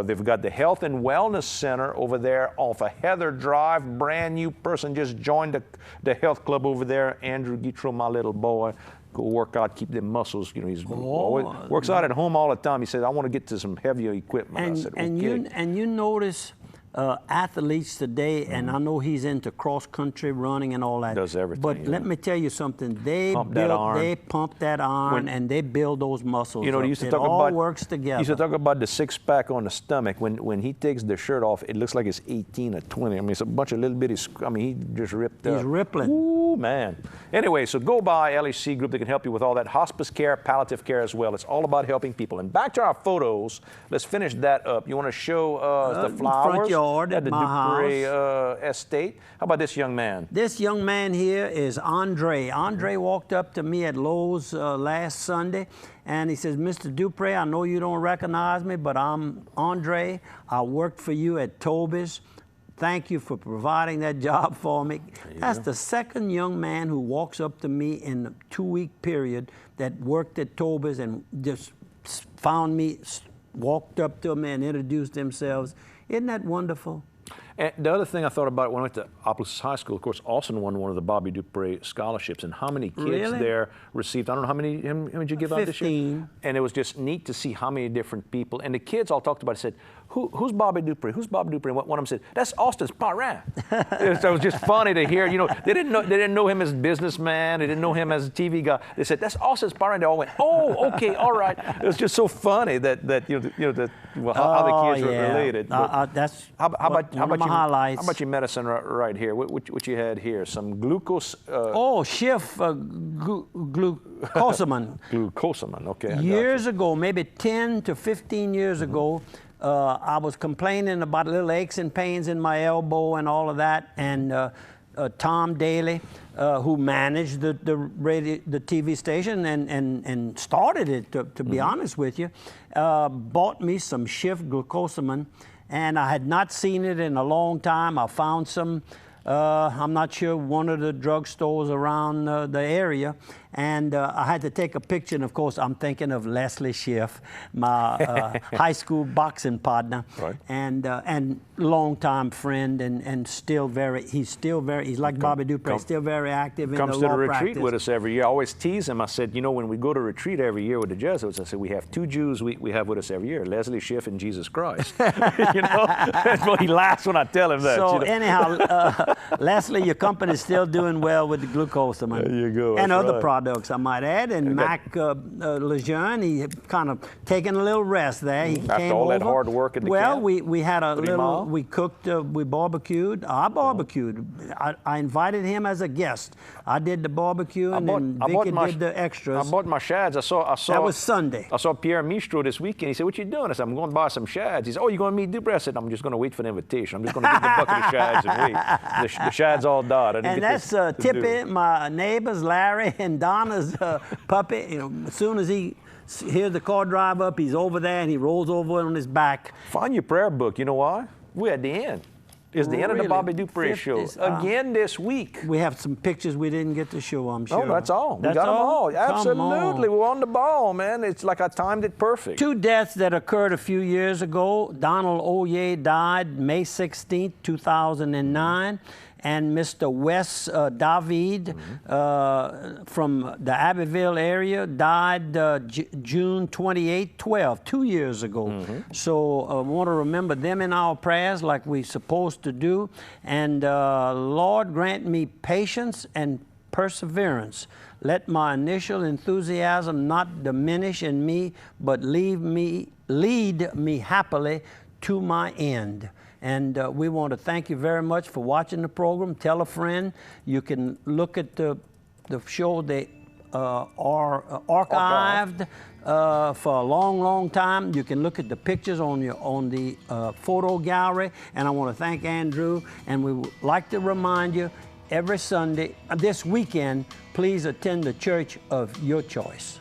They've got the Health and Wellness Center over there off of Heather Drive. Brand new person just joined the health club over there. Andrew Guitro, my little boy. Go work out, keep them muscles. You know, he's always works out at home all the time. He said, I want to get to some heavier equipment. And, I said, okay. And you notice athletes today, and I know he's into cross-country running and all that. Does everything. But let me tell you something. They pump that iron, and they build those muscles. You know, it all works together. You used to talk about the six-pack on the stomach. When he takes the shirt off, it looks like it's 18 or 20. I mean, it's a bunch of little bitty, he just ripped up. He's rippling. Ooh, man. Anyway, so go by LHC Group. They can help you with all that hospice care, palliative care as well. It's all about helping people. And back to our photos. Let's finish that up. You want to show the flowers? Front yard at my Dupre estate. How about this young man? This young man here is Andre. Andre walked up to me at Lowe's last Sunday, and he says, Mr. Dupre, I know you don't recognize me, but I'm Andre. I worked for you at Toby's. Thank you for providing that job for me. That's the second young man who walks up to me in a 2-week period that worked at Toby's and just found me, walked up to me and introduced themselves. Isn't that wonderful? And the other thing I thought about when I went to Opelousas High School, of course, Austin won one of the Bobby Dupre scholarships, and how many kids there received, I don't know how many did you give out this year? 15. And it was just neat to see how many different people, and the kids all talked about it, said, who's Bobby Dupre? Who's Bobby Dupre? And one of them said, that's Austin's parent. It was just funny to hear, you know, they didn't know him as a businessman, they didn't know him as a TV guy. They said, that's Austin's parent. They all went, oh, okay, all right. It was just so funny that how the kids were related. That's how about highlights. How about your medicine right here? What you had here? Some glucose. Schiff glucosamine. Glucosamine. Okay. Years ago, maybe 10 to 15 years ago, I was complaining about little aches and pains in my elbow and all of that, and Tom Daly, who managed the TV station and started it, to be honest with you, bought me some Schiff glucosamine. And I had not seen it in a long time. I found some I'm not sure, one of the drugstores around the area. And I had to take a picture, and of course, I'm thinking of Leslie Schiff, my high school boxing partner, right. And longtime friend, and he's like Bobby Dupre, still very active in the law practice. Comes to the retreat with us every year. I always tease him. I said, you know, when we go to retreat every year with the Jesuits, I said, we have two Jews we have with us every year, Leslie Schiff and Jesus Christ. You know, well, he laughs when I tell him that. So you know? anyhow, Leslie, your company's still doing well with the glucose. There you go. And That's other right. products, I might add. And Mac Lejeune, he kind of taking a little rest there. He After came all over. that hard work in the Well, camp? we had a 3 little, mile? we cooked, we barbecued. I barbecued. I invited him as a guest. I did the barbecue, and then Vicky did the extras. I bought my shads. I saw. That was Sunday. I saw Pierre Mistro this weekend. He said, "What you doing?" I said, "I'm going to buy some shads." He said, "Oh, you going to meet Dupre?" I said, "I'm just going to wait for the invitation. I'm just going to get the bucket of shads and wait." The shads all died. I didn't And get that's Tippy, my neighbors, Larry and Donna's puppy. You know, as soon as he hears the car drive up, he's over there and he rolls over on his back. Find your prayer book. You know why? We're at the end. It's the end of the Really? Bobby Dupre show. 50s, Again this week. We have some pictures we didn't get to show, I'm sure. Oh, that's all. We That's got them all. Come Absolutely. on. We're on the ball, man. It's like I timed it perfect. 2 deaths that occurred a few years ago. Donald Oye died May 16, 2009. And Mr. Wes David from the Abbeville area died June 28, 2 years ago. So I want to remember them in our prayers like we're supposed to do. And Lord, grant me patience and perseverance. Let my initial enthusiasm not diminish in me, but lead me happily to my end. And we want to thank you very much for watching the program. Tell a friend. You can look at the show. They are archived for a long, long time. You can look at the pictures on the photo gallery. And I want to thank Andrew. And we would like to remind you, every Sunday, this weekend, please attend the church of your choice.